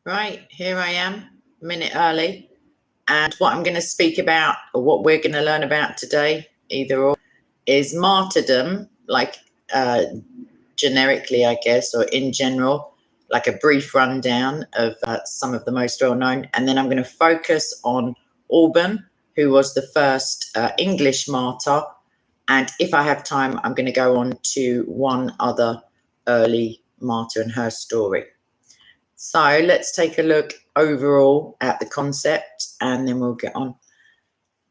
Right, here I am, a minute early. And what I'm going to speak about, or what we're going to learn about today, either or, is martyrdom, like generically, I guess, or in general, like a brief rundown of some of the most well-known. And then I'm going to focus on Alban, who was the first English martyr. And if I have time, I'm going to go on to one other early martyr and her story. So let's take a look overall at the concept and then we'll get on.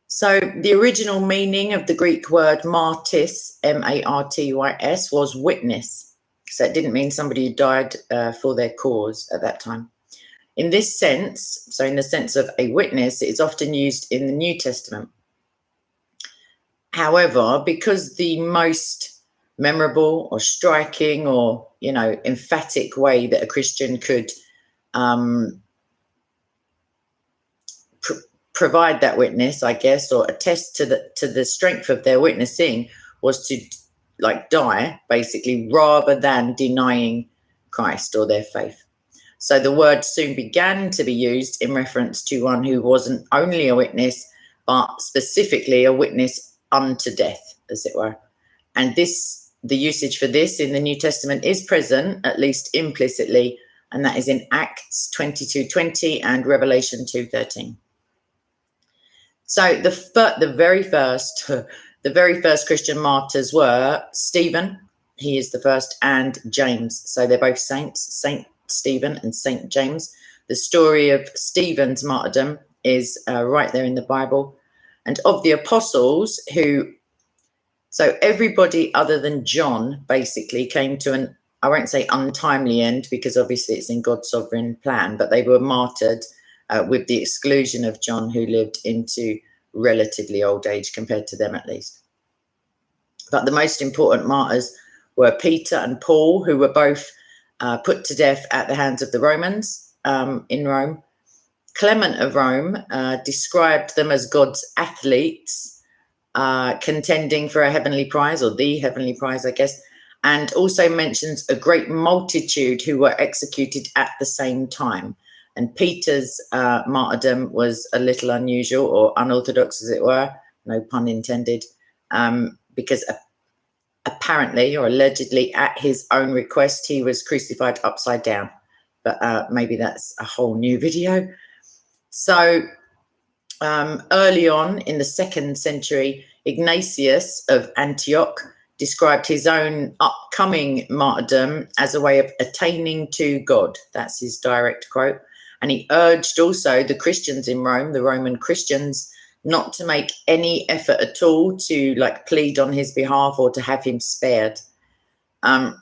So the original meaning of the Greek word martys, M-A-R-T-Y-S, was witness. So it didn't mean somebody who died for their cause at that time. In this sense, so in the sense of a witness, it's often used in the New Testament. However, because the most memorable or striking or, emphatic way that a Christian could provide that witness, I guess, or attest to the strength of their witnessing was to die, basically, rather than denying Christ or their faith. So the word soon began to be used in reference to one who wasn't only a witness, but specifically a witness unto death, as it were. And the usage for this in the New Testament is present, at least implicitly, and that is in Acts 22:20 and Revelation 2:13. So the very first Christian martyrs were Stephen, he is the first, and James. So they're both saints, Saint Stephen and Saint James. The story of Stephen's martyrdom is right there in the Bible. And of the apostles so everybody other than John basically came to an, I won't say untimely end, because obviously it's in God's sovereign plan, but they were martyred with the exclusion of John, who lived into relatively old age compared to them at least. But the most important martyrs were Peter and Paul, who were both put to death at the hands of the Romans in Rome. Clement of Rome described them as God's athletes, contending for a heavenly prize, or the heavenly prize, I guess, and also mentions a great multitude who were executed at the same time. And Peter's martyrdom was a little unusual, or unorthodox, as it were, no pun intended, because apparently or allegedly at his own request, he was crucified upside down. But maybe that's a whole new video. So early on in the 2nd century, Ignatius of Antioch described his own upcoming martyrdom as a way of attaining to God. That's his direct quote. And he urged also the Christians in Rome, the Roman Christians, not to make any effort at all to plead on his behalf or to have him spared. And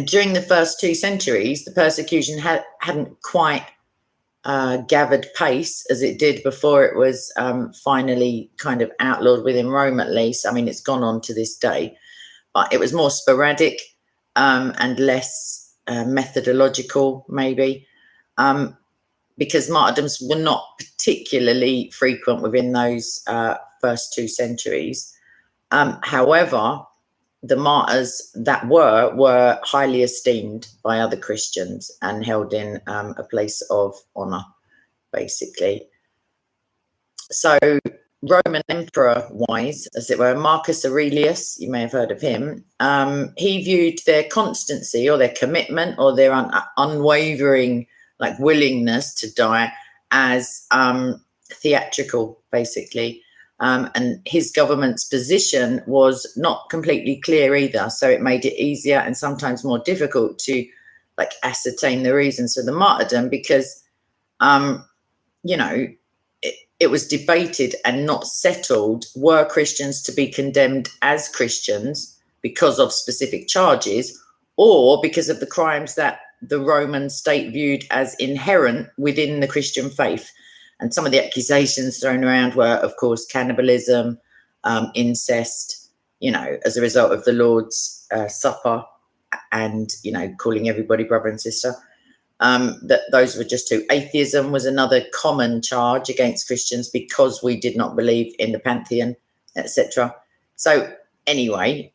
during the first 2 centuries, the persecution hadn't quite gathered pace as it did before it was finally kind of outlawed within Rome, at least. I mean, it's gone on to this day, but it was more sporadic and less methodological, maybe, because martyrdoms were not particularly frequent within those first 2 centuries. However, the martyrs that were highly esteemed by other Christians and held in a place of honor, basically. So Roman emperor-wise, as it were, Marcus Aurelius, you may have heard of him, he viewed their constancy or their commitment or their unwavering willingness to die as theatrical, basically. And his government's position was not completely clear either. So it made it easier and sometimes more difficult to ascertain the reasons for the martyrdom, because, it was debated and not settled. Were Christians to be condemned as Christians because of specific charges, or because of the crimes that the Roman state viewed as inherent within the Christian faith? And some of the accusations thrown around were, of course, cannibalism, incest, as a result of the Lord's Supper and, calling everybody brother and sister. That those were just 2. Atheism was another common charge against Christians because we did not believe in the pantheon, etc. So anyway,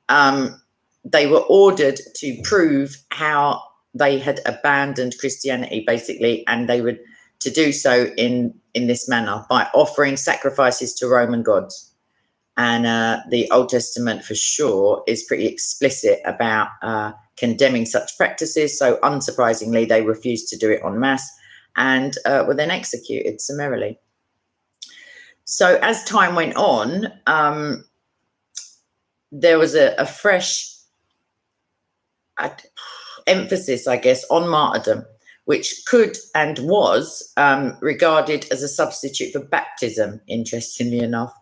they were ordered to prove how they had abandoned Christianity basically, and they would to do so in this manner by offering sacrifices to Roman gods. And the Old Testament for sure is pretty explicit about condemning such practices. So unsurprisingly, they refused to do it en masse and were then executed summarily. So as time went on, there was a fresh emphasis, I guess, on martyrdom, which could and was regarded as a substitute for baptism, interestingly enough.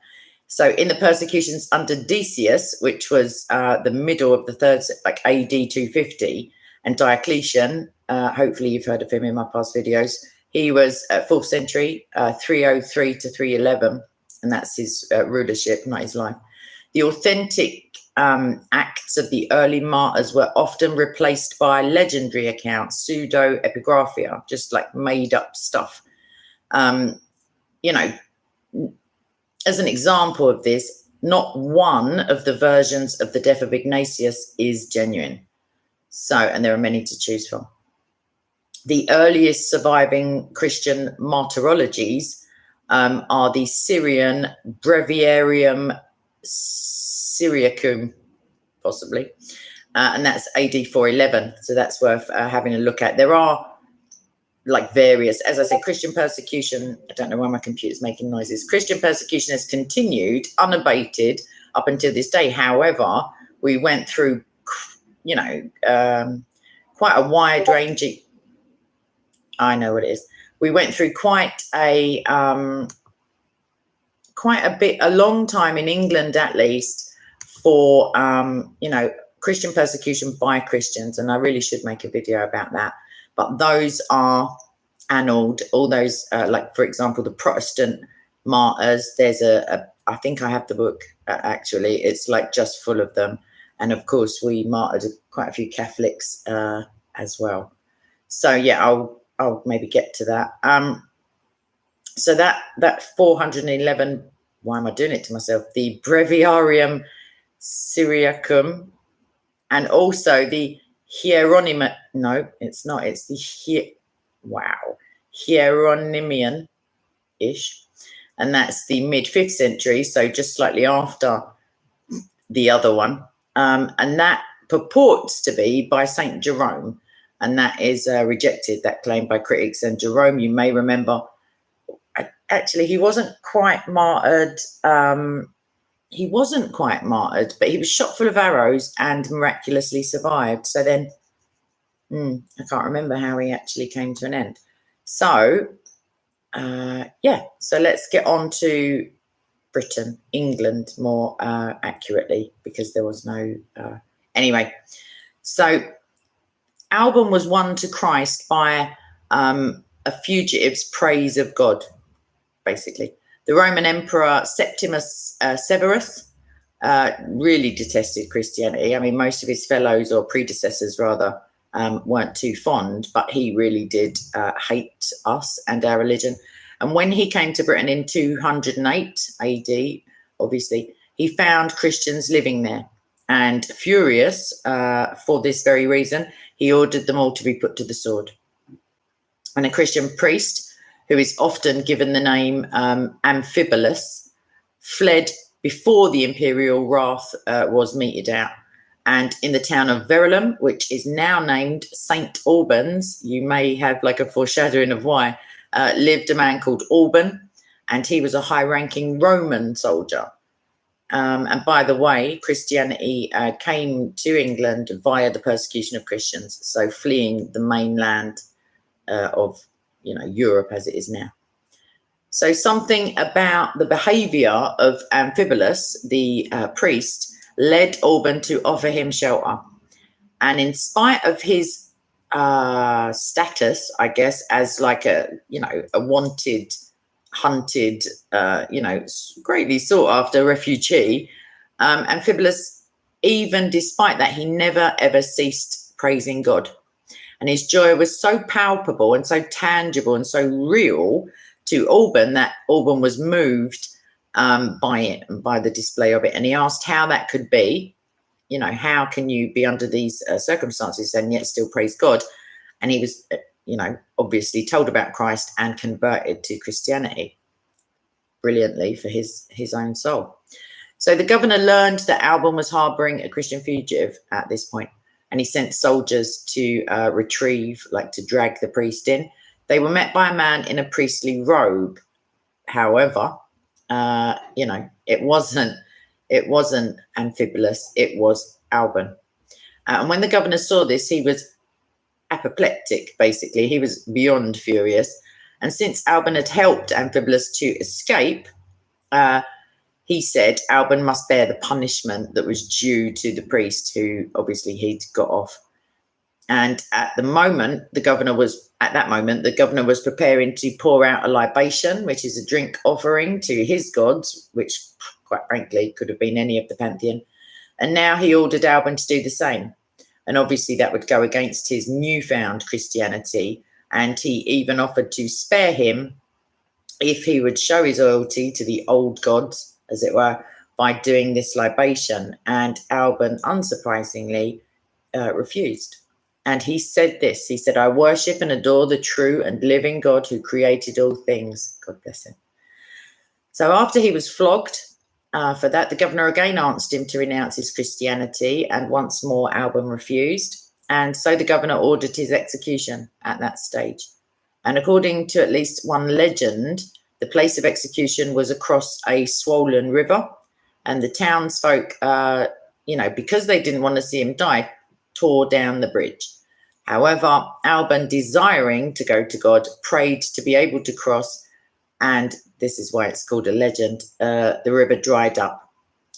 So in the persecutions under Decius, which was the middle of the third, like AD 250, and Diocletian, hopefully you've heard of him in my past videos, he was 4th century, 303 to 311, and that's his rulership, not his life. The authentic acts of the early martyrs were often replaced by legendary accounts, pseudo-epigraphia, just like made up stuff. You know, as an example of this, not one of the versions of the death of Ignatius is genuine. So, and there are many to choose from. The earliest surviving Christian martyrologies are the Syrian Breviarium Syriacum, possibly, and that's AD 411. So that's worth having a look at. There are like various, as I said, Christian persecution. I don't know why my computer's making noises. Christian persecution has continued unabated up until this day. However, we went through, you know, quite a wide ranging. I know what it is. We went through quite a long time in England, at least, for you know, Christian persecution by Christians, and I really should make a video about that. But those are annulled. All those, like for example, the Protestant martyrs. There's I think I have the book actually. It's like just full of them, and of course we martyred quite a few Catholics as well. So yeah, I'll maybe get to that. So that 411, why am I doing it to myself? The Breviarium Syriacum, and also the Hieronyma. No, it's not. It's the Hieronymian-ish, and that's the mid-5th century, so just slightly after the other one. And that purports to be by Saint Jerome, and that is rejected, that claim, by critics. And Jerome, you may remember, actually, he wasn't quite martyred. He wasn't quite martyred, but he was shot full of arrows and miraculously survived. So then, I can't remember how he actually came to an end. So, yeah, so let's get on to Britain, England more accurately, because there was no... Anyway, so Alban was won to Christ by a fugitive's praise of God, basically. The Roman Emperor Septimus Severus really detested Christianity. I mean, most of his fellows, or predecessors rather, weren't too fond, but he really did hate us and our religion. And when he came to Britain in 208 AD, obviously, he found Christians living there. And furious for this very reason, he ordered them all to be put to the sword. And a Christian priest, who is often given the name Amphibolus, fled before the imperial wrath was meted out. And in the town of Verulam, which is now named Saint Albans, you may have like a foreshadowing of why, lived a man called Alban, and he was a high-ranking Roman soldier. And by the way, Christianity came to England via the persecution of Christians, so fleeing the mainland of, you know, Europe as it is now. So something about the behaviour of Amphibolus, the priest, led Alban to offer him shelter. And in spite of his status, I guess, as like a, you know, a wanted, hunted, you know, greatly sought after refugee, Amphibolus, even despite that, he never ever ceased praising God. And his joy was so palpable and so tangible and so real to Alban that Alban was moved by it and by the display of it. And he asked how that could be. how can you be under these circumstances and yet still praise God? And he was, obviously told about Christ and converted to Christianity brilliantly for his own soul. So the governor learned that Alban was harbouring a Christian fugitive at this point, and he sent soldiers to to drag the priest in. They were met by a man in a priestly robe. However, it wasn't Amphibolus, it was Alban. And when the governor saw this, he was apoplectic, basically. He was beyond furious. And since Alban had helped Amphibolus to escape, he said Alban must bear the punishment that was due to the priest, who obviously he'd got off. And at that moment, the governor was preparing to pour out a libation, which is a drink offering to his gods, which quite frankly could have been any of the pantheon. And now he ordered Alban to do the same. And obviously that would go against his newfound Christianity. And he even offered to spare him if he would show his loyalty to the old gods, as it were, by doing this libation. And Alban, unsurprisingly, refused. And he said this, he said, "I worship and adore the true and living God who created all things." God bless him. So after he was flogged for that, the governor again asked him to renounce his Christianity, and once more Alban refused. And so the governor ordered his execution at that stage. And according to at least one legend, the place of execution was across a swollen river, and the townsfolk, because they didn't want to see him die, tore down the bridge. However, Alban, desiring to go to God, prayed to be able to cross, and this is why it's called a legend, the river dried up.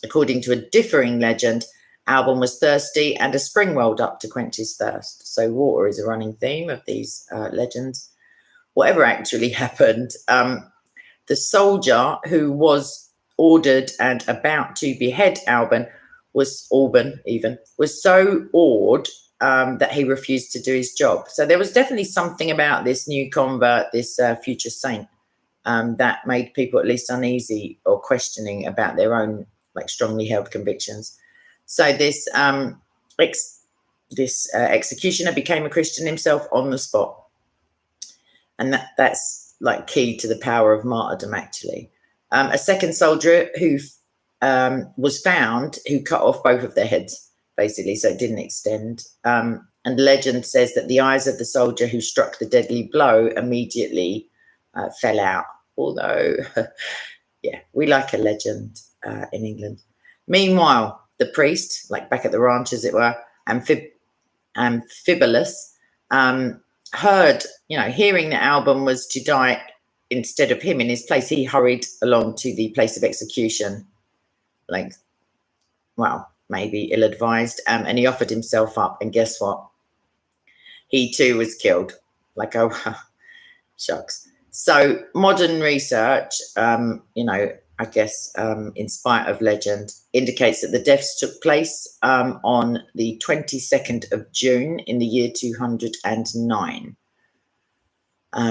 According to a differing legend, Alban was thirsty and a spring welled up to quench his thirst. So water is a running theme of these legends. Whatever actually happened, the soldier who was ordered and about to behead Alban was so awed that he refused to do his job. So there was definitely something about this new convert, this future saint, that made people at least uneasy or questioning about their own strongly held convictions. So this executioner became a Christian himself on the spot, and that's key to the power of martyrdom. Actually, a second soldier who was found who cut off both of their heads, basically, so it didn't extend. And legend says that the eyes of the soldier who struck the deadly blow immediately fell out. Although, yeah, we like a legend in England. Meanwhile, the priest, back at the ranch, as it were, Amphibolus, heard, hearing that Alban was to die instead of him in his place, he hurried along to the place of execution, maybe ill-advised, and he offered himself up, and guess what? He too was killed. Shucks. So modern research, I guess, in spite of legend, indicates that the deaths took place on the 22nd of June in the year 209.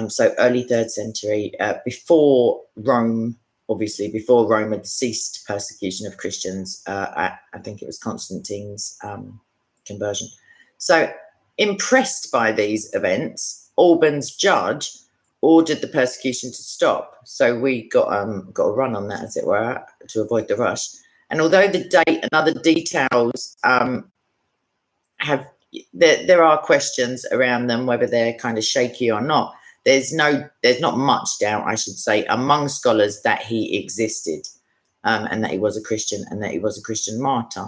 So early 3rd century, before Rome had ceased persecution of Christians. I think it was Constantine's conversion. So impressed by these events, Alban's judge ordered the persecution to stop. So we got a run on that, as it were, to avoid the rush. And although the date and other details there are questions around them, whether they're kind of shaky or not. There's not much doubt, I should say, among scholars that he existed, and that he was a Christian, and that he was a Christian martyr.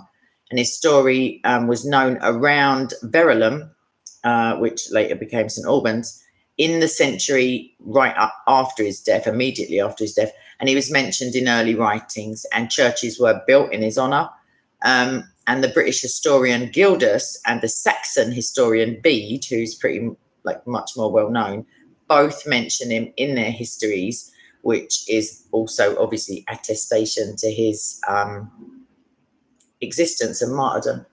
And his story was known around Verulam, which later became St. Albans, in the century right after his death, immediately after his death. And he was mentioned in early writings, and churches were built in his honour. And the British historian Gildas and the Saxon historian Bede, who's pretty much more well known, both mention him in their histories, which is also obviously attestation to his existence and martyrdom.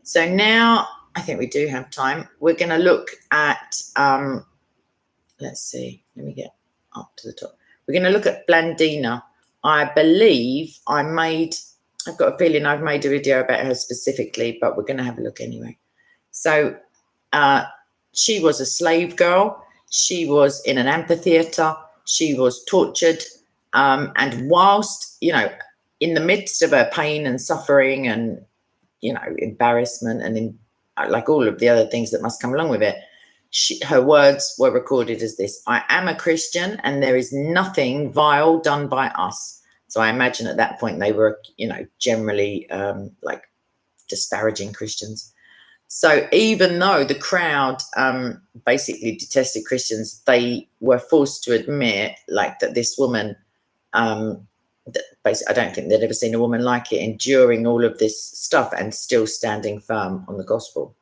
So now I think we do have time. We're going to look at, let's see, let me get up to the top. We're going to look at Blandina. I believe I made I've got a feeling I've made a video about her specifically, but we're going to have a look anyway. So she was a slave girl. She was in an amphitheater. She was tortured. And whilst, in the midst of her pain and suffering and, embarrassment and in like all of the other things that must come along with it, her words were recorded as this: "I am a Christian and there is nothing vile done by us." So I imagine at that point they were, generally like disparaging Christians. So even though the crowd basically detested Christians, they were forced to admit like that this woman, that basically, I don't think they'd ever seen a woman like it, enduring all of this stuff and still standing firm on the gospel.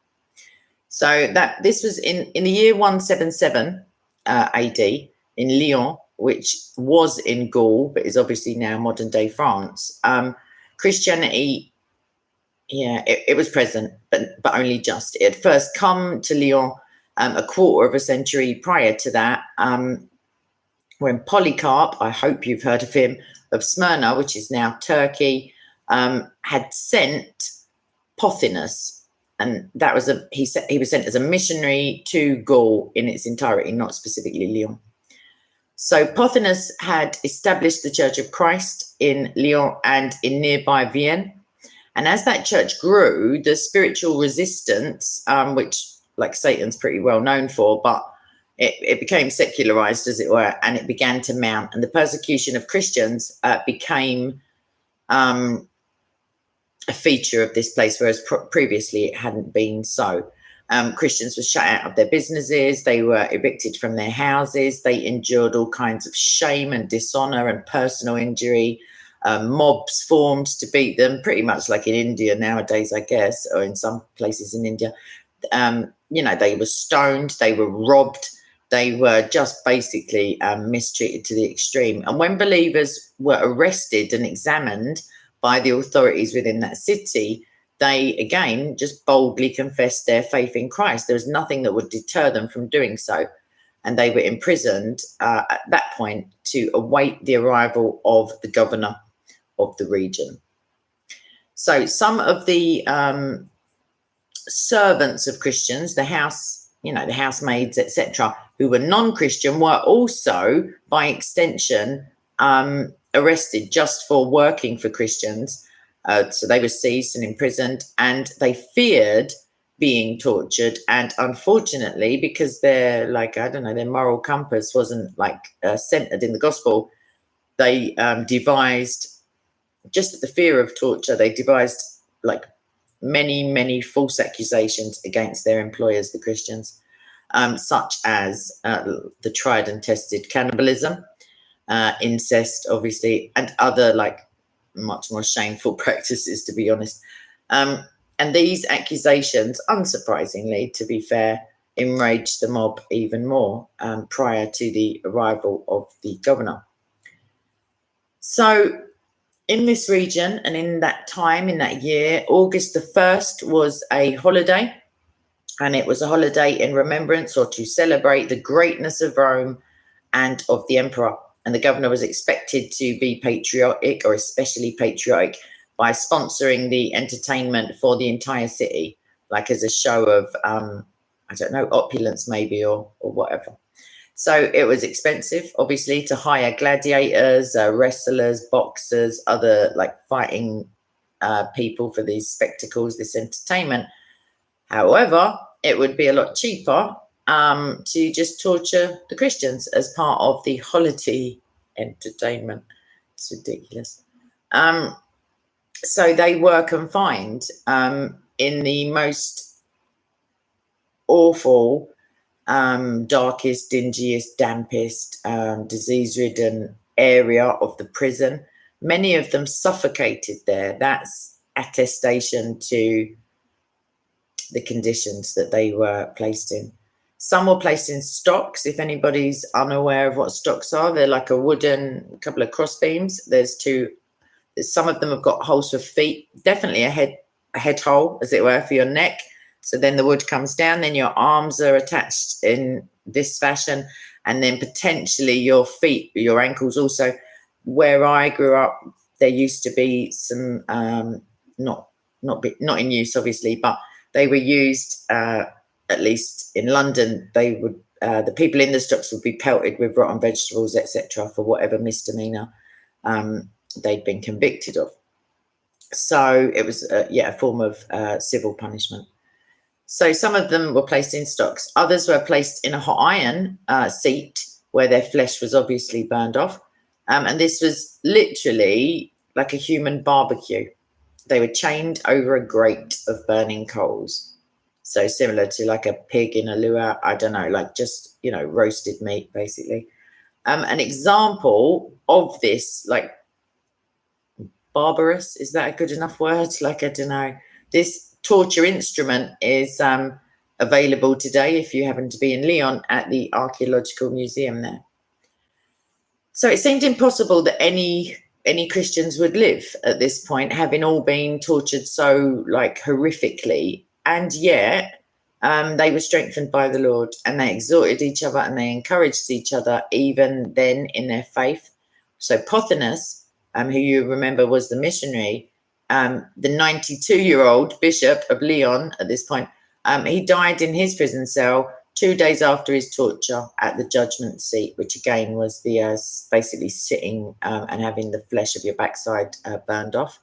So that this was in the year 177 AD in Lyon, which was in Gaul, but is obviously now modern day France. Christianity, it was present, but only just. It had first come to Lyon a quarter of a century prior to that, when Polycarp, I hope you've heard of him, of Smyrna, which is now Turkey, had sent Pothinus. And that was he was sent as a missionary to Gaul in its entirety, not specifically Lyon. So Pothinus had established the Church of Christ in Lyon and in nearby Vienne. And as that church grew, the spiritual resistance, which like Satan's pretty well known for, but it became secularized, as it were, and it began to mount. And the persecution of Christians became a feature of this place, whereas previously it hadn't been so. Christians were shut out of their businesses. They were evicted from their houses. They endured all kinds of shame and dishonor and personal injury. Mobs formed to beat them, pretty much like in India nowadays, I guess, or in some places in India. They were stoned, they were robbed, they were just basically mistreated to the extreme. And when believers were arrested and examined by the authorities within that city, they again just boldly confessed their faith in Christ. There was nothing that would deter them from doing so. And they were imprisoned at that point to await the arrival of the governor of the region. So some of the servants of Christians, the housemaids, etc., who were non-Christian, were also, by extension, arrested just for working for Christians. So they were seized and imprisoned, and they feared being tortured. And unfortunately, because their their moral compass wasn't centered in the gospel, they devised, just at the fear of torture, they devised many false accusations against their employers, the Christians, such as the tried and tested cannibalism, incest, obviously, and other much more shameful practices, to be honest. And these accusations, unsurprisingly, to be fair, enraged the mob even more prior to the arrival of the governor. So in this region and in that time, in that year, August the 1st was a holiday, and it was a holiday in remembrance or to celebrate the greatness of Rome and of the emperor. And the governor was expected to be patriotic, or especially patriotic, by sponsoring the entertainment for the entire city, as a show of, opulence maybe, or whatever. So it was expensive, obviously, to hire gladiators, wrestlers, boxers, other fighting people for these spectacles, this entertainment. However, it would be a lot cheaper to just torture the Christians as part of the holiday entertainment. It's ridiculous. So they were confined in the most awful, darkest, dingiest, dampest, disease-ridden area of the prison. Many of them suffocated there. That's attestation to the conditions that they were placed in. Some were placed in stocks. If anybody's unaware of what stocks are, they're like a wooden couple of cross beams. There's two. Some of them have got holes for feet. Definitely a head hole, as it were, for your neck. So then the wood comes down. Then your arms are attached in this fashion, and then potentially your feet, your ankles also. Where I grew up, there used to be some not in use, obviously, but they were used, at least in London. They would the people in the stocks would be pelted with rotten vegetables, etc., for whatever misdemeanor they'd been convicted of. So it was a form of civil punishment. So some of them were placed in stocks. Others were placed in a hot iron seat where their flesh was obviously burned off. And this was literally like a human barbecue. They were chained over a grate of burning coals. So similar to like a pig in a luau, I don't know, like just, roasted meat, basically. An example of this, like barbarous, is that a good enough word? Like, I don't know. This torture instrument is available today if you happen to be in Lyon at the Archaeological Museum there. So it seemed impossible that any Christians would live at this point, having all been tortured so like horrifically, and yet they were strengthened by the Lord, and they exhorted each other and they encouraged each other even then in their faith. So Pothinus, who you remember was the missionary, the 92-year-old bishop of Lyon at this point, he died in his prison cell 2 days after his torture at the judgment seat, which again was the basically sitting and having the flesh of your backside burned off.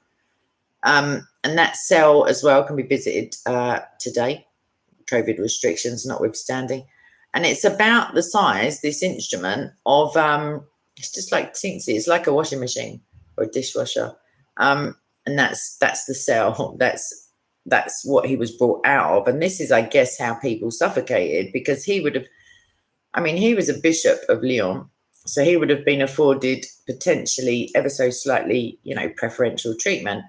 And that cell as well can be visited today, COVID restrictions notwithstanding. And it's about the size, this instrument, of it's just like teensy. It's like a washing machine or a dishwasher. And that's the cell. That's what he was brought out of. And this is, I guess, how people suffocated, because he would have, he was a bishop of Lyon, so he would have been afforded potentially ever so slightly, preferential treatment.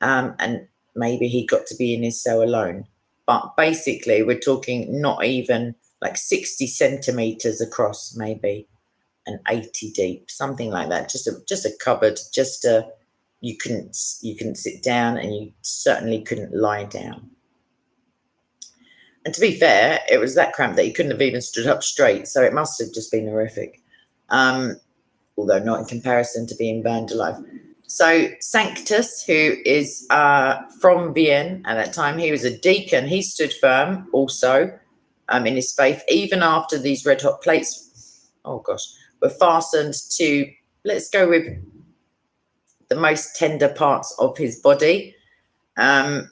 And maybe he got to be in his cell alone. But basically, we're talking not even like 60 centimeters across, maybe, and 80 deep, something like that. Just a cupboard, you couldn't sit down, and you certainly couldn't lie down. And to be fair, it was that cramped that he couldn't have even stood up straight. So it must have just been horrific, although not in comparison to being burned alive. So Sanctus, who is from Vienne at that time, he was a deacon. He stood firm also in his faith, even after these red hot plates, were fastened to, let's go with the most tender parts of his body. And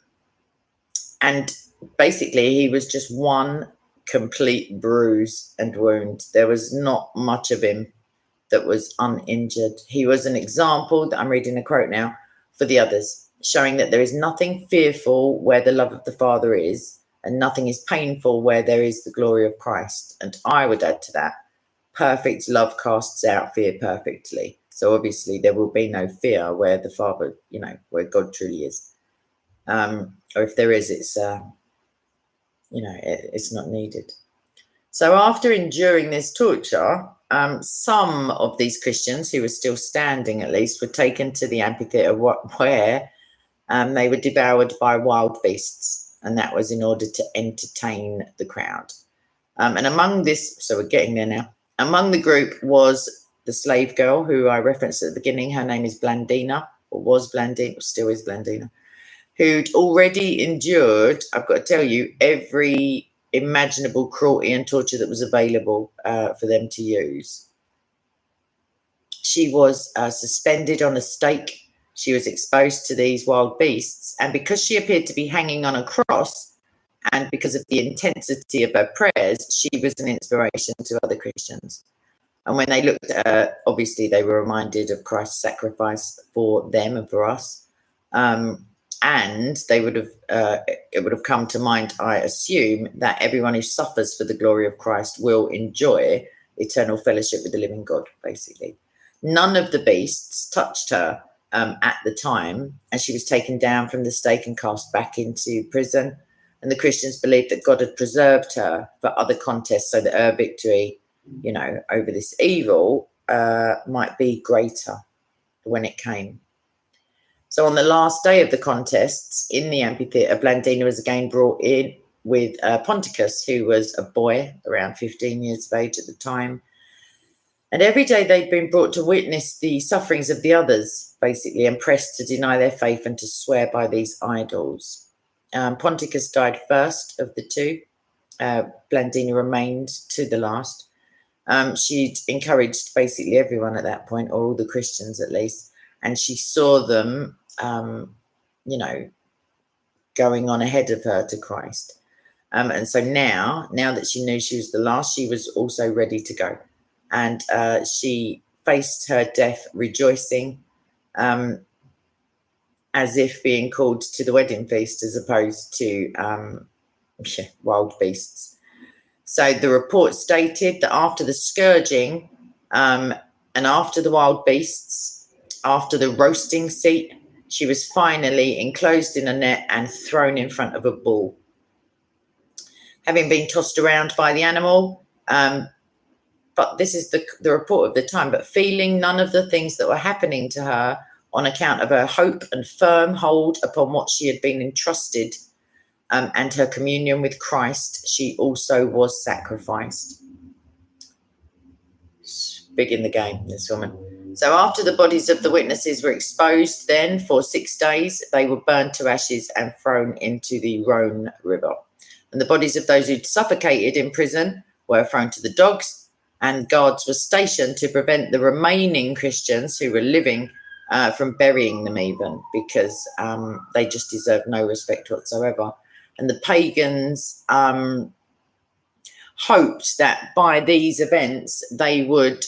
basically he was just one complete bruise and wound. There was not much of him that was uninjured. He was an example, that I'm reading a quote now, for the others, showing that there is nothing fearful where the love of the Father is, and nothing is painful where there is the glory of Christ. And I would add to that, perfect love casts out fear perfectly. So obviously there will be no fear where the Father, where God truly is. Or if there is, it's, it's not needed. So after enduring this torture, some of these Christians who were still standing, at least, were taken to the amphitheatre where they were devoured by wild beasts. And that was in order to entertain the crowd. And among this, so we're getting there now, among the group was the slave girl who I referenced at the beginning. Her name is Blandina, or was Blandina, or still is Blandina, who'd already endured, I've got to tell you, every imaginable cruelty and torture that was available for them to use. She was suspended on a stake. She was exposed to these wild beasts. And because she appeared to be hanging on a cross, and because of the intensity of her prayers, she was an inspiration to other Christians. And when they looked at her, obviously they were reminded of Christ's sacrifice for them and for us. And they would have, it would have come to mind, I assume, that everyone who suffers for the glory of Christ will enjoy eternal fellowship with the living God, basically. None of the beasts touched her at the time, as she was taken down from the stake and cast back into prison. And the Christians believed that God had preserved her for other contests, so that her victory, over this evil might be greater when it came. So on the last day of the contests in the amphitheatre, Blandina was again brought in with Ponticus, who was a boy around 15 years of age at the time. And every day they'd been brought to witness the sufferings of the others, basically, and pressed to deny their faith and to swear by these idols. Ponticus died first of the two. Blandina remained to the last. She'd encouraged basically everyone at that point, or all the Christians at least, and she saw them, going on ahead of her to Christ. And so now that she knew she was the last, she was also ready to go. And she faced her death rejoicing, as if being called to the wedding feast as opposed to wild beasts. So the report stated that after the scourging and after the wild beasts, after the roasting seat, she was finally enclosed in a net and thrown in front of a bull. Having been tossed around by the animal, but this is the report of the time, but feeling none of the things that were happening to her on account of her hope and firm hold upon what she had been entrusted and her communion with Christ, she also was sacrificed. Big in the game, this woman. So after the bodies of the witnesses were exposed, then for 6 days, they were burned to ashes and thrown into the Rhone River. And the bodies of those who'd suffocated in prison were thrown to the dogs, and guards were stationed to prevent the remaining Christians who were living from burying them even, because they just deserved no respect whatsoever. And the pagans hoped that by these events they would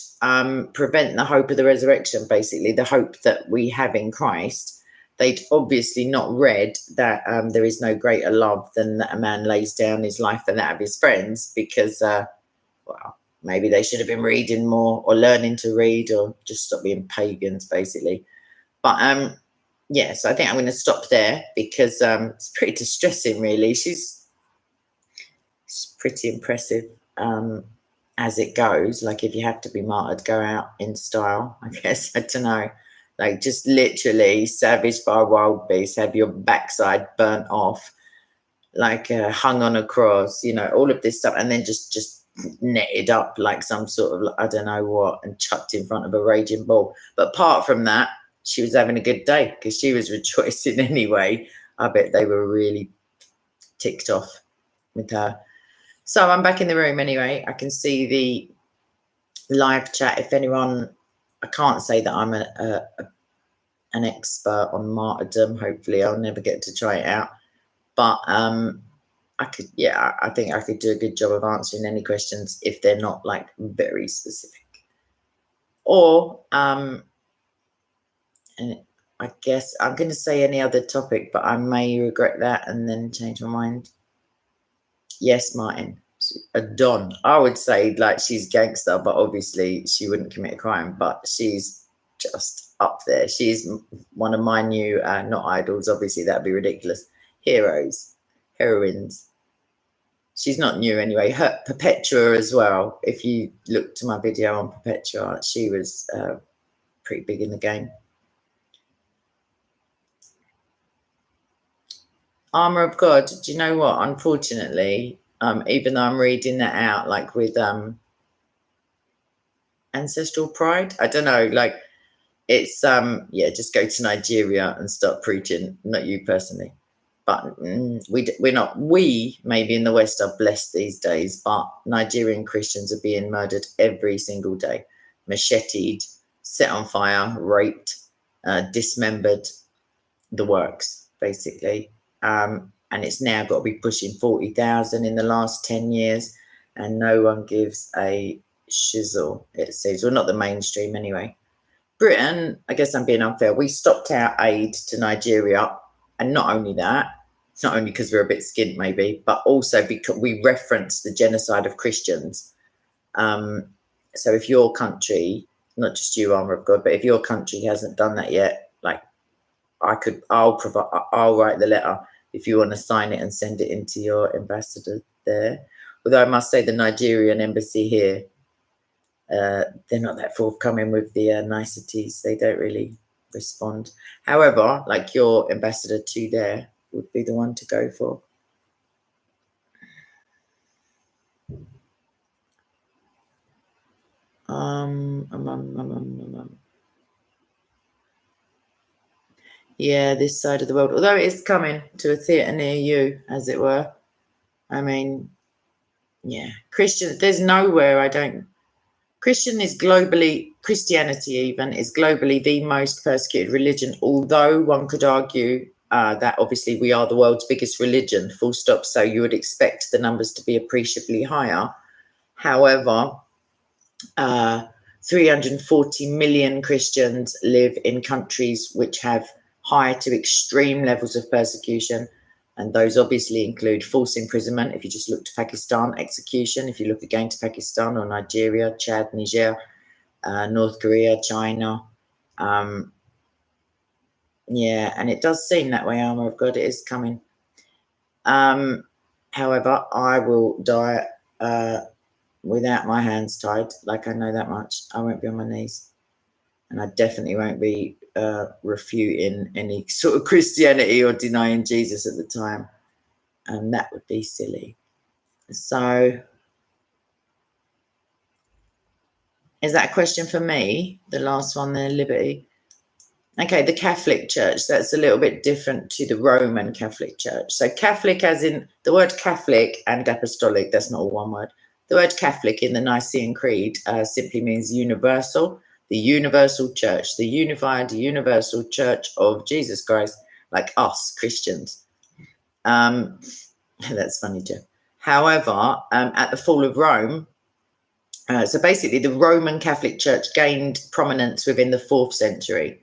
prevent the hope of the resurrection, basically, the hope that we have in Christ. They'd obviously not read that there is no greater love than that a man lays down his life for that of his friends, because, maybe they should have been reading more or learning to read, or just stop being pagans, basically. But so I think I'm going to stop there, because it's pretty distressing, really. She's pretty impressive as it goes. Like, if you have to be martyred, go out in style, I guess. I don't know. Like, just literally savaged by a wild beast, have your backside burnt off, like hung on a cross, all of this stuff, and then just netted up like some sort of, I don't know what, and chucked in front of a raging bull. But apart from that, she was having a good day, because she was rejoicing anyway. I bet they were really ticked off with her. So I'm back in the room anyway. I can see the live chat. If anyone, I can't say that I'm an expert on martyrdom. Hopefully I'll never get to try it out. But I think I could do a good job of answering any questions if they're not like very specific. Or and I guess I'm going to say any other topic, but I may regret that and then change my mind. Yes, Martin, a Don. I would say like she's gangster, but obviously she wouldn't commit a crime, but she's just up there. She's one of my new, not idols, obviously that'd be ridiculous, heroines. She's not new anyway. Her Perpetua as well. If you look to my video on Perpetua, she was pretty big in the game. Armor of God. Do you know what? Unfortunately, even though I'm reading that out, like with ancestral pride, I don't know. Like, it's just go to Nigeria and start preaching. Not you personally, but we're not. We maybe in the West are blessed these days, but Nigerian Christians are being murdered every single day, macheted, set on fire, raped, dismembered, the works, basically. And it's now got to be pushing 40,000 in the last 10 years, and no one gives a shizzle, it seems. Well, not the mainstream anyway. Britain, I guess I'm being unfair, we stopped our aid to Nigeria, and not only that, it's not only because we're a bit skint maybe, but also because we reference the genocide of Christians. So if your country, not just you, Armor of God, but if your country hasn't done that yet, like, I'll write the letter if you want to sign it and send it into your ambassador there. Although I must say the Nigerian embassy here, they're not that forthcoming with the niceties. They don't really respond. However, like, your ambassador to there would be the one to go for. Yeah, this side of the world, although it is coming to a theatre near you, as it were. I mean, yeah, Christian, there's nowhere I don't. Christianity even is globally the most persecuted religion, although one could argue that obviously we are the world's biggest religion, full stop. So you would expect the numbers to be appreciably higher. However, 340 million Christians live in countries which have high to extreme levels of persecution. And those obviously include false imprisonment. If you just look to Pakistan, execution. If you look again to Pakistan or Nigeria, Chad, Niger, North Korea, China. Yeah, and it does seem that way, armor of God, it is coming. However, I will die without my hands tied. Like, I know that much. I won't be on my knees. And I definitely won't be refuting any sort of Christianity or denying Jesus at the time. And that would be silly. So, is that a question for me? The last one there, Liberty. Okay, the Catholic Church, that's a little bit different to the Roman Catholic Church. So Catholic as in the word Catholic and apostolic, that's not all one word. The word Catholic in the Nicene Creed simply means universal, the universal church, the unified universal church of Jesus Christ, like us Christians. That's funny, Jeff. However, at the fall of Rome, so basically the Roman Catholic Church gained prominence within the 4th century.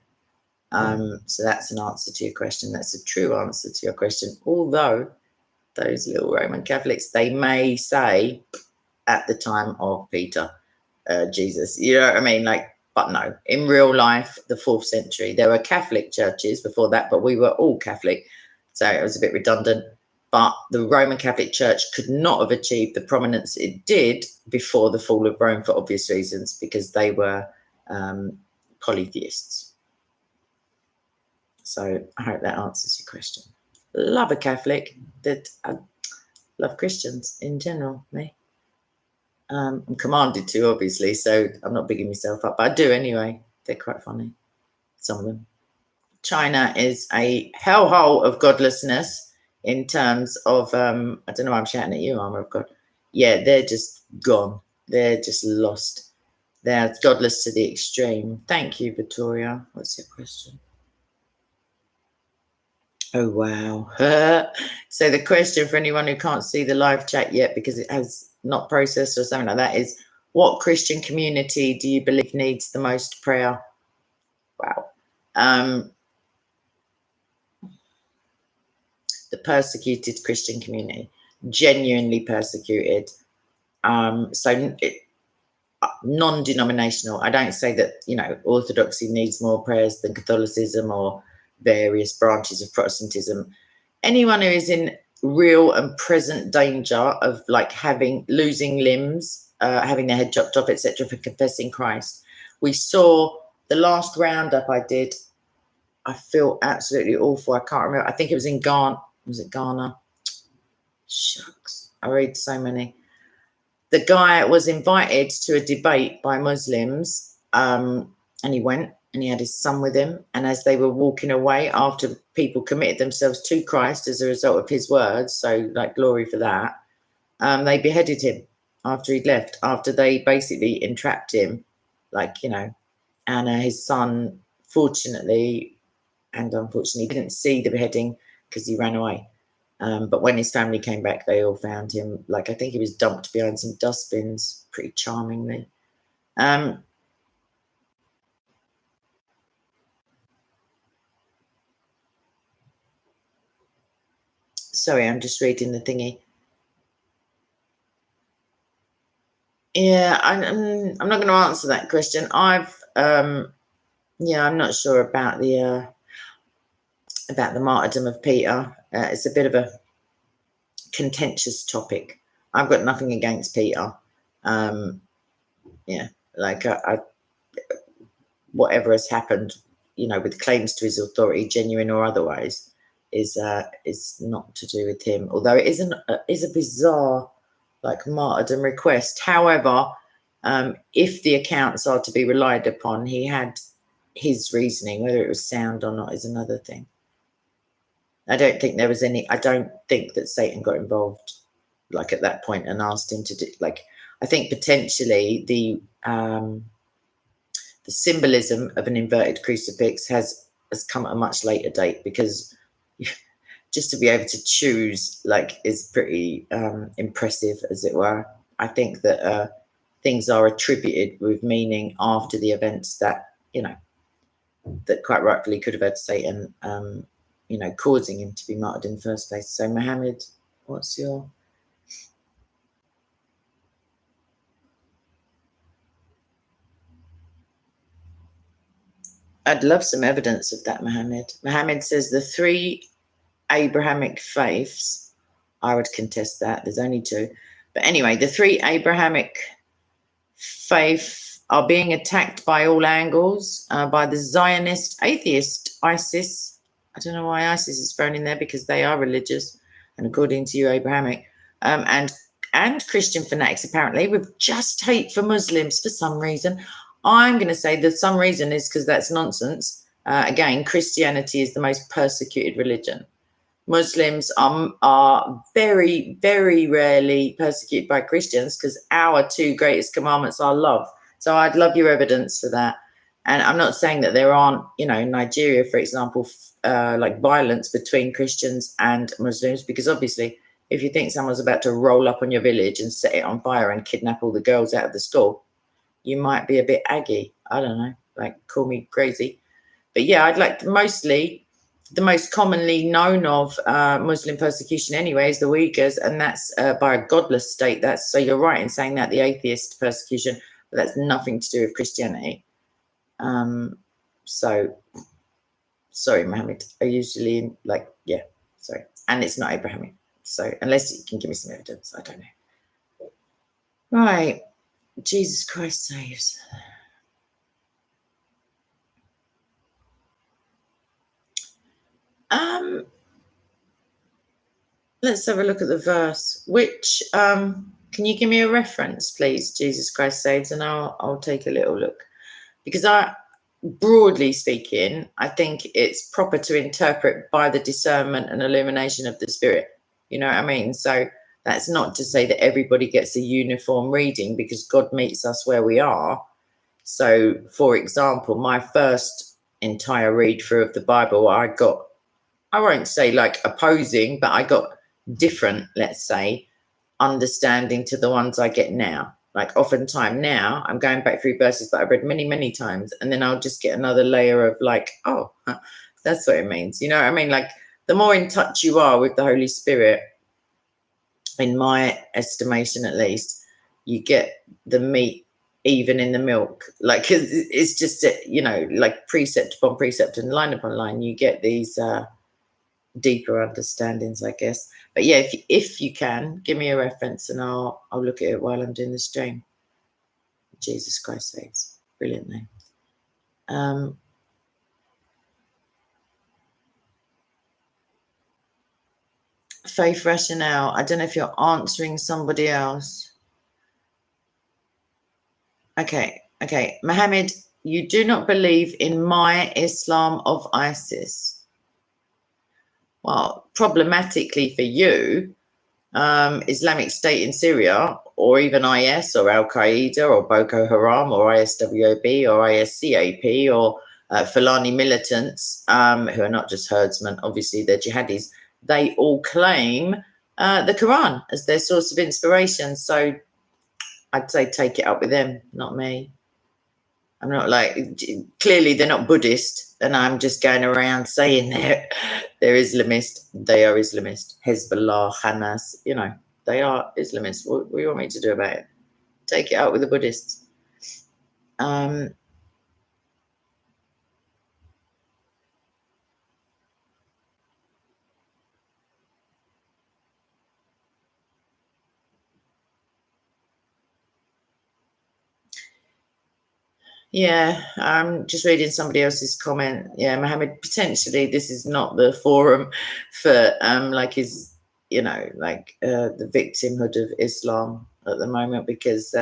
So that's an answer to your question. That's a true answer to your question. Although those little Roman Catholics, they may say at the time of Peter, Jesus, you know what I mean? Like, but no, in real life, the 4th century, there were Catholic churches before that, but we were all Catholic. So it was a bit redundant. But the Roman Catholic Church could not have achieved the prominence it did before the fall of Rome for obvious reasons, because they were polytheists. So I hope that answers your question. Love a Catholic. I love Christians in general, me. I'm commanded to, obviously, so I'm not bigging myself up, but I do anyway. They're quite funny, some of them. China is a hellhole of godlessness in terms of, I don't know why I'm shouting at you, armor of God. Yeah, they're just gone. They're just lost. They're godless to the extreme. Thank you, Victoria. What's your question? Oh, wow. So the question for anyone who can't see the live chat yet because it has not processed or something like that is, what Christian community do you believe needs the most prayer? Wow. The persecuted Christian community, genuinely persecuted. So non-denominational. I don't say that, you know, Orthodoxy needs more prayers than Catholicism or various branches of Protestantism. Anyone who is in real and present danger of like losing limbs, having their head chopped off, etc., for confessing Christ. We saw the last roundup I did. I feel absolutely awful. I can't remember. I think it was in Ghana. Was it Ghana? Shucks. I read so many. The guy was invited to a debate by Muslims, and he went. And he had his son with him. And as they were walking away, after people committed themselves to Christ as a result of his words, so like glory for that, they beheaded him after he'd left, after they basically entrapped him, like, you know, and his son, fortunately and unfortunately, didn't see the beheading because he ran away. But when his family came back, they all found him, like, I think he was dumped behind some dustbins, pretty charmingly. Sorry, I'm just reading the thingy. Yeah, I'm not going to answer that question. I'm not sure about the martyrdom of Peter. It's a bit of a contentious topic. I've got nothing against Peter. Yeah, like whatever has happened, you know, with claims to his authority, genuine or otherwise, is not to do with him. Although it is a bizarre like martyrdom request. However, If the accounts are to be relied upon, he had his reasoning. Whether it was sound or not is another thing. I don't think that Satan got involved like at that point and asked him to do, like, I think potentially the symbolism of an inverted crucifix has come at a much later date, because just to be able to choose, like, is pretty impressive, as it were. I think that things are attributed with meaning after the events that, that quite rightfully could have had Satan, causing him to be martyred in the first place. So, Mohammed, what's your... I'd love some evidence of that, Mohammed. Mohammed says the 3 Abrahamic faiths, I would contest that. There's only 2. But anyway, the 3 Abrahamic faiths are being attacked by all angles, by the Zionist, atheist, ISIS. I don't know why ISIS is thrown in there, because they are religious, and according to you, Abrahamic, and Christian fanatics, apparently, with just hate for Muslims for some reason. I'm going to say that some reason is because that's nonsense. Again, Christianity is the most persecuted religion. Muslims are very, very rarely persecuted by Christians, because our 2 greatest commandments are love. So I'd love your evidence for that. And I'm not saying that there aren't, in Nigeria, for example, like violence between Christians and Muslims, because obviously if you think someone's about to roll up on your village and set it on fire and kidnap all the girls out of the school, you might be a bit aggy. I don't know, like, call me crazy. But yeah, I'd like to, mostly the most commonly known of Muslim persecution anyway is the Uyghurs, and that's by a godless state. So you're right in saying that, the atheist persecution, but that's nothing to do with Christianity. So sorry, Mohammed. I usually sorry. And it's not Abrahamic. So unless you can give me some evidence, I don't know. Right. Jesus Christ saves. Let's have a look at the verse. Which can you give me a reference, please? Jesus Christ saves, and I'll take a little look, because broadly speaking, I think it's proper to interpret by the discernment and illumination of the Spirit. You know what I mean? So that's not to say that everybody gets a uniform reading, because God meets us where we are. So, for example, my first entire read through of the Bible, I won't say like opposing, but I got different, let's say, understanding to the ones I get now. Like, oftentimes now I'm going back through verses that I've read many, many times, and then I'll just get another layer of like, oh, that's what it means. You know what I mean? Like, the more in touch you are with the Holy Spirit, in my estimation at least, you get the meat even in the milk. Like, it's just, like precept upon precept and line upon line, you get these deeper understandings, I guess. But yeah, if you can give me a reference, and I'll look at it while I'm doing the stream. Jesus Christ saves. Brilliant name. Faith rationale. I don't know if you're answering somebody else. Okay. Mohammed, you do not believe in my Islam of ISIS. Well, problematically for you, Islamic State in Syria, or even IS or Al-Qaeda or Boko Haram or ISWOB or ISCAP or Fulani militants, who are not just herdsmen, obviously they're jihadis, they all claim the Quran as their source of inspiration. So I'd say take it up with them, not me. I'm not like, clearly they're not Buddhist, and I'm just going around saying they're Islamist. They are Islamist. Hezbollah, Hamas, they are Islamists. What do you want me to do about it? Take it out with the Buddhists. Yeah, I'm just reading somebody else's comment. Yeah, Mohammed, potentially this is not the forum for the victimhood of Islam at the moment, because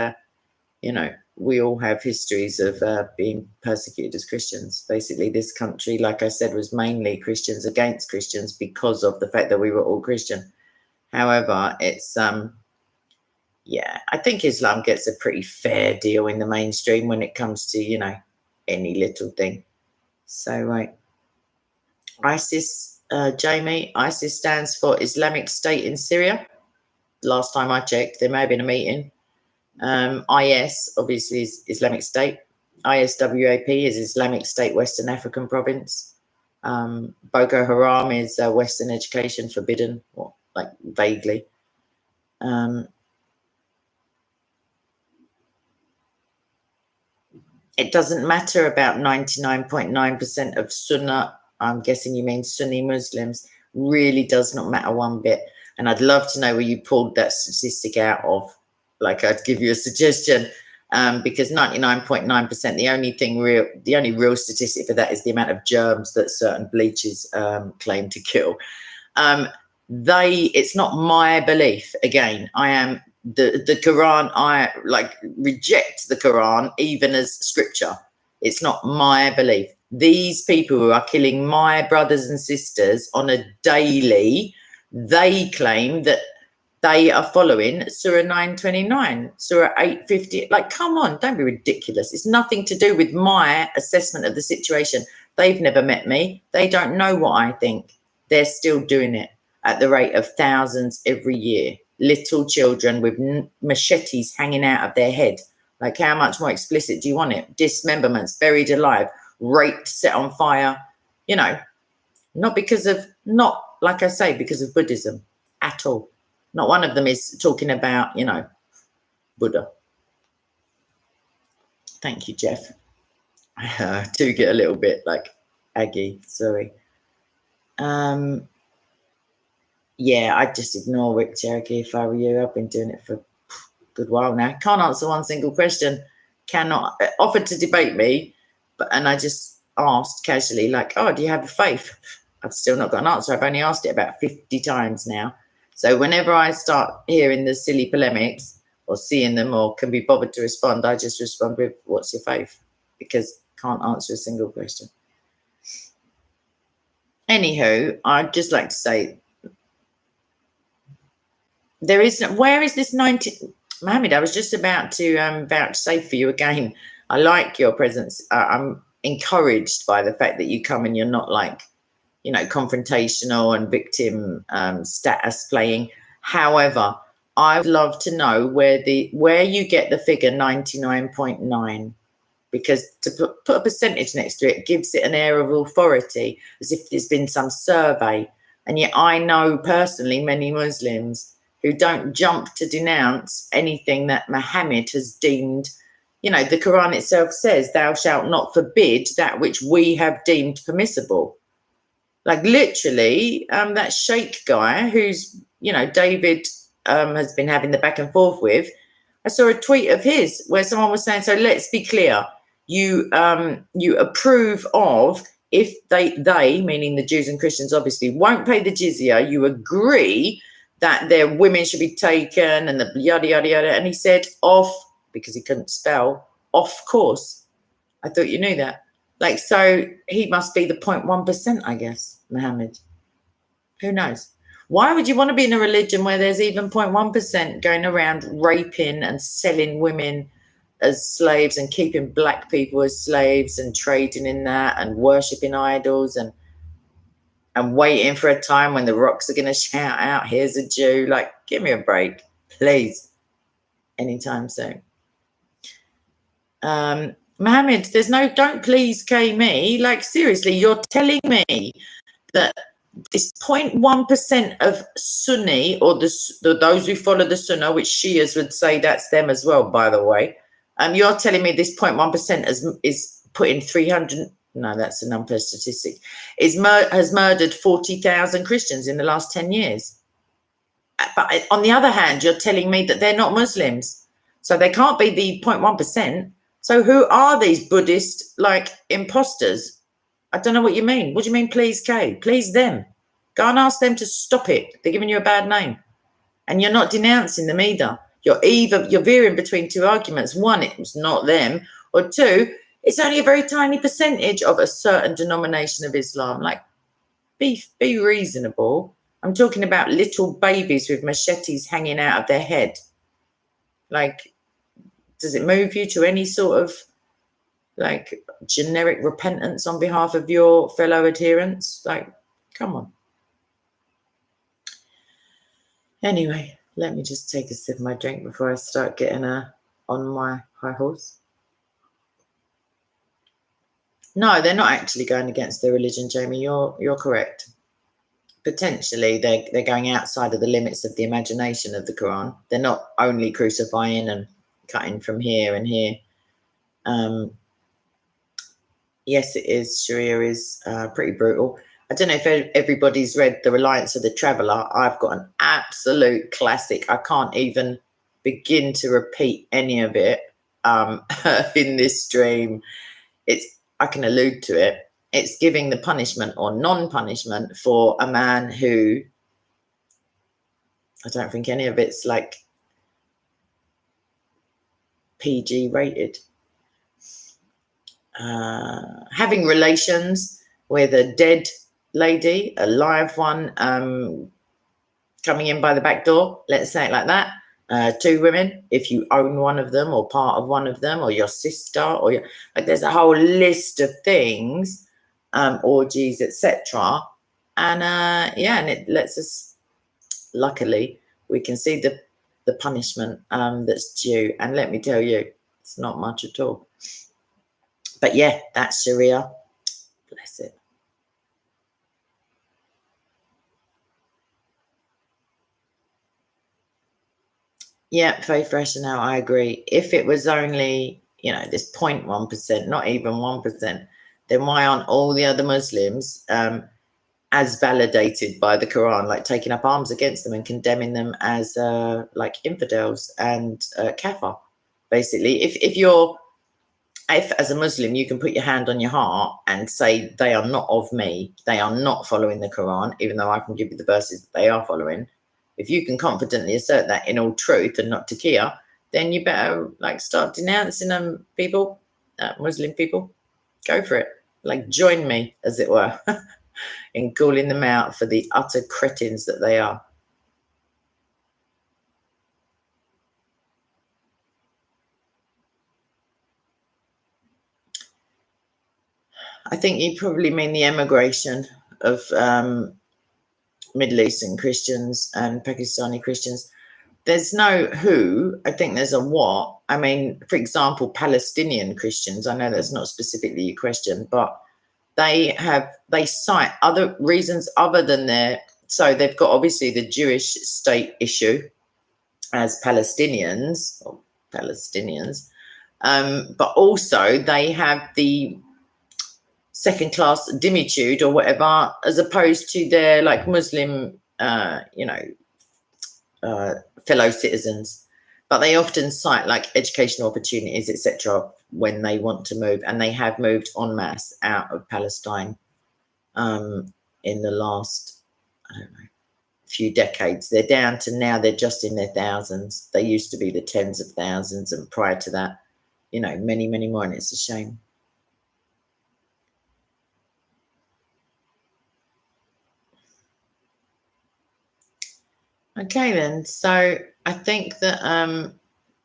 you know, we all have histories of being persecuted as Christians. Basically, this country, like I said, was mainly Christians against Christians because of the fact that we were all Christian. However, it's yeah, I think Islam gets a pretty fair deal in the mainstream when it comes to, you know, any little thing. So, right. ISIS, Jamie, ISIS stands for Islamic State in Syria. Last time I checked, there may have been a meeting. IS, obviously, is Islamic State. ISWAP is Islamic State Western African Province. Boko Haram is Western Education Forbidden, or like vaguely. It doesn't matter about 99.9% of Sunnah. I'm guessing you mean Sunni Muslims. Really does not matter one bit. And I'd love to know where you pulled that statistic out of. Like, I'd give you a suggestion, because 99.9%, the only real statistic for that is the amount of germs that certain bleaches claim to kill. It's not my belief. Again, I am the Quran. I reject the Quran even as scripture. It's not my belief. These people who are killing my brothers and sisters on a daily, they claim that they are following Surah 929, Surah 850. Like, come on, don't be ridiculous. It's nothing to do with my assessment of the situation. They've never met me. They don't know what I think. They're still doing it at the rate of thousands every year. Little children with machetes hanging out of their head. Like, how much more explicit do you want it? Dismemberments, buried alive, raped, set on fire. You know, not like I say, because of Buddhism at all. Not one of them is talking about, you know, Buddha. Thank you, Jeff. I do get a little bit like aggy, sorry. Yeah, I'd just ignore Rick Cherokee if I were you. I've been doing it for a good while now. Can't answer one single question. Cannot. Offered to debate me, and I just asked casually, like, oh, do you have a faith? I've still not got an answer. I've only asked it about 50 times now. So whenever I start hearing the silly polemics or seeing them or can be bothered to respond, I just respond with, what's your faith? Because can't answer a single question. Anywho, I'd just like to say, where is this 90? Mohammed, I was just about to vouchsafe for you again. I like your presence. I'm encouraged by the fact that you come and you're not like, you know, confrontational and victim status playing. However, I would love to know where you get the figure 99.9, because to put a percentage next to it gives it an air of authority, as if there's been some survey. And yet I know personally many Muslims who don't jump to denounce anything that Muhammad has deemed, you know, the Quran itself says, thou shalt not forbid that which we have deemed permissible. Like, literally, that Sheikh guy who's, you know, David has been having the back and forth with, I saw a tweet of his where someone was saying, so let's be clear, you approve of, if they, meaning the Jews and Christians obviously, won't pay the jizya, you agree that their women should be taken and the yada, yada, yada. And he said, because he couldn't spell, of course. I thought you knew that. Like, so he must be the 0.1%, I guess, Muhammad. Who knows? Why would you want to be in a religion where there's even 0.1% going around raping and selling women as slaves and keeping black people as slaves and trading in that and worshipping idols and waiting for a time when the rocks are going to shout out, here's a Jew? Like, give me a break, please, anytime soon. Mohammed, don't please K me. Like, seriously, you're telling me that this 0.1% of Sunni, or those who follow the Sunnah, which Shias would say that's them as well, by the way. You're telling me this 0.1% is putting 300. No, that's an unfair statistic. Has murdered 40,000 Christians in the last 10 years. But on the other hand, you're telling me that they're not Muslims, so they can't be the 0.1%. So who are these Buddhist like imposters? I don't know what you mean. What do you mean, please K? Please them. Go and ask them to stop it. They're giving you a bad name. And you're not denouncing them either. you're veering between two arguments. One, it's not them, or two, it's only a very tiny percentage of a certain denomination of Islam. Like, be reasonable. I'm talking about little babies with machetes hanging out of their head. Like, does it move you to any sort of like generic repentance on behalf of your fellow adherents? Like, come on. Anyway, let me just take a sip of my drink before I start getting on my high horse. No, they're not actually going against their religion, Jamie. You're correct. Potentially, they're going outside of the limits of the imagination of the Quran. They're not only crucifying and cutting from here and here. Yes, it is. Sharia is pretty brutal. I don't know if everybody's read The Reliance of the Traveller. I've got an absolute classic. I can't even begin to repeat any of it in this stream. I can allude to it. It's giving the punishment or non-punishment for a man who, I don't think any of it's like PG rated. Having relations with a dead lady, a live one, coming in by the back door, let's say it like that. Two women, if you own one of them or part of one of them, or your sister, or like, there's a whole list of things, orgies, etc. And and it lets us, luckily, we can see the punishment that's due. And let me tell you, it's not much at all. But yeah, that's Sharia. Bless it. Yeah, faith rationale, I agree. If it was only, this 0.1%, not even 1%, then why aren't all the other Muslims as validated by the Quran, like taking up arms against them and condemning them as like infidels and kafir? Basically, if as a Muslim you can put your hand on your heart and say they are not of me, they are not following the Quran, even though I can give you the verses that they are following. If you can confidently assert that in all truth and not taqiyya, then you better like start denouncing them, people, Muslim people. Go for it. Like, join me, as it were, in calling them out for the utter cretins that they are. I think you probably mean the emigration of Middle Eastern Christians and Pakistani Christians. There's no who, I think there's a what. I mean, for example, Palestinian Christians, I know that's not specifically your question, but they cite other reasons other than so they've got obviously the Jewish state issue as Palestinians, but also they have the second class dimitude or whatever, as opposed to their like Muslim, fellow citizens. But they often cite like educational opportunities, etc., when they want to move, and they have moved en masse out of Palestine in the last, I don't know, few decades. They're down to now they're just in their thousands. They used to be the tens of thousands, and prior to that, many, many more, and it's a shame. Okay, then. So I think that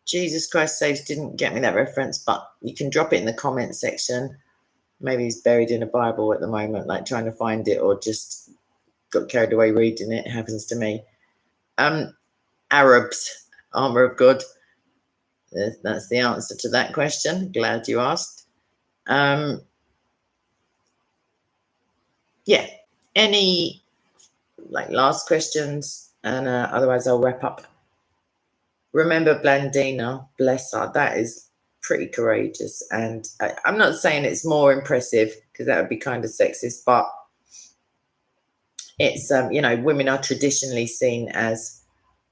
Jesus Christ Saves didn't get me that reference, but you can drop it in the comment section. Maybe he's buried in a Bible at the moment, like trying to find it, or just got carried away reading it. It happens to me. Arabs, armor of God. That's the answer to that question. Glad you asked. Yeah. Any like last questions? And otherwise I'll wrap up. Remember Blandina, bless her. That is pretty courageous. And I'm not saying it's more impressive, because that would be kind of sexist, but it's, women are traditionally seen as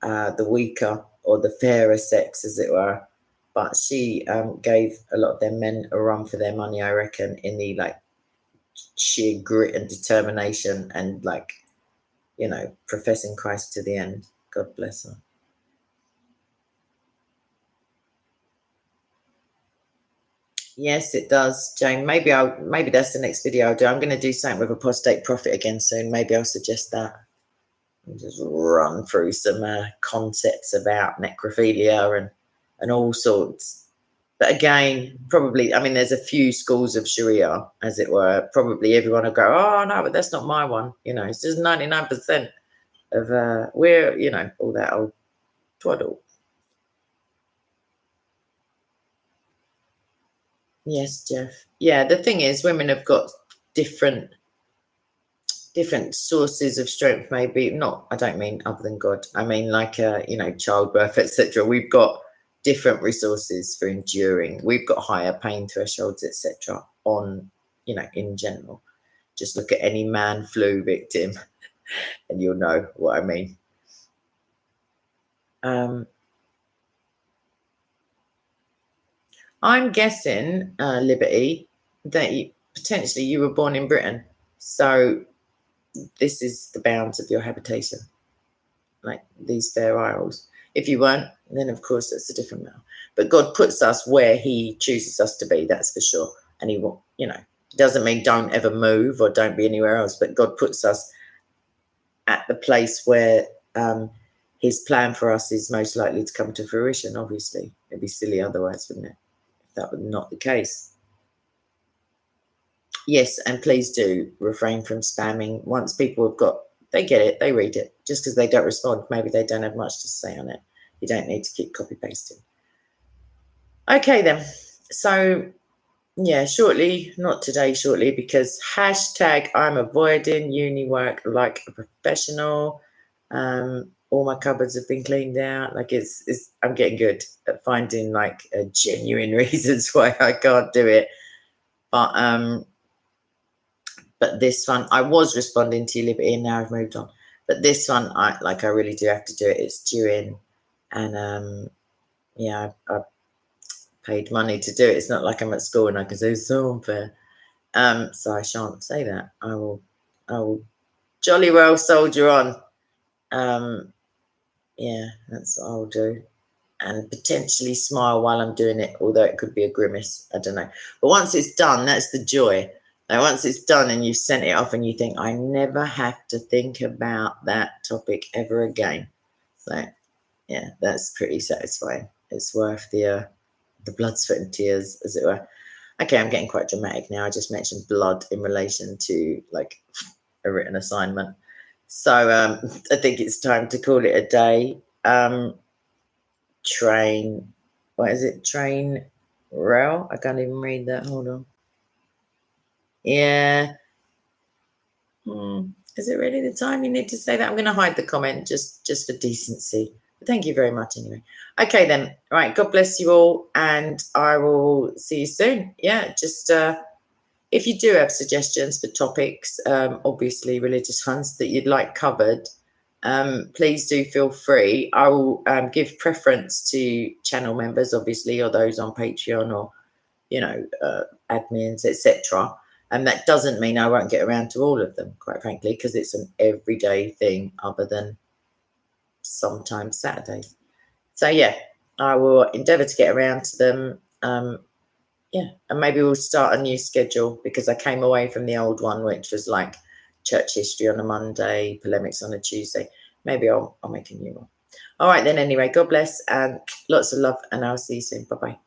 the weaker or the fairer sex, as it were. But she gave a lot of their men a run for their money, I reckon, in the like sheer grit and determination and like, professing Christ to the end. God bless her. Yes, it does, Jane. Maybe that's the next video I'll do. I'm going to do something with apostate prophet again soon. Maybe I'll suggest that. I'll just run through some concepts about necrophilia and all sorts. But again, probably, I mean, there's a few schools of Sharia, as it were. Probably everyone will go, oh, no, but that's not my one. You know, it's just 99% of we're, you know, all that old twaddle. Yes, Jeff. Yeah, the thing is, women have got different sources of strength. Maybe not. I don't mean other than God. I mean like you know, childbirth, etc. We've got different resources for enduring. We've got higher pain thresholds, etc. On, you know, in general. Just look at any man flu victim, and you'll know what I mean. I'm guessing, Liberty, that potentially you were born in Britain, so this is the bounds of your habitation, like these fair isles. If you weren't, then of course that's a different matter. But God puts us where He chooses us to be, that's for sure. And He will, you know, doesn't mean don't ever move or don't be anywhere else, but God puts us at the place where His plan for us is most likely to come to fruition. Obviously, it'd be silly otherwise, wouldn't it? If that was not the case. Yes, and please do refrain from spamming. Once people have got, they get it, they read it. Just because they don't respond, maybe they don't have much to say on it. You don't need to keep copy pasting. Okay then. So yeah, shortly, not today, shortly, because hashtag I'm avoiding uni work like a professional. All my cupboards have been cleaned out. Like it's I'm getting good at finding like genuine reasons why I can't do it. But this one, I was responding to you, Liberty, and now I've moved on. But this one, I really do have to do it. It's due in, and yeah, I paid money to do it. It's not like I'm at school and I can say it's so unfair. So I shan't say that. I will jolly well soldier on. Yeah, that's what I'll do. And potentially smile while I'm doing it, although it could be a grimace. I don't know. But once it's done, that's the joy. Now, once it's done and you've sent it off and you think, I never have to think about that topic ever again. So, yeah, that's pretty satisfying. It's worth the blood, sweat and tears, as it were. Okay, I'm getting quite dramatic now. I just mentioned blood in relation to, like, a written assignment. So I think it's time to call it a day. Train, what is it? Train rail? I can't even read that. Hold on. Yeah. Is it really the time you need to say that? I'm going to hide the comment just for decency. But thank you very much anyway. Okay then. Right. God bless you all, and I will see you soon. Yeah. Just if you do have suggestions for topics, obviously religious ones that you'd like covered, please do feel free. I will give preference to channel members, obviously, or those on Patreon, or admins, etc. And that doesn't mean I won't get around to all of them, quite frankly, because it's an everyday thing other than sometimes Saturdays. So yeah, I will endeavour to get around to them. Yeah, and maybe we'll start a new schedule, because I came away from the old one, which was like church history on a Monday, polemics on a Tuesday. Maybe I'll make a new one. All right then, anyway, God bless and lots of love, and I'll see you soon. Bye-bye.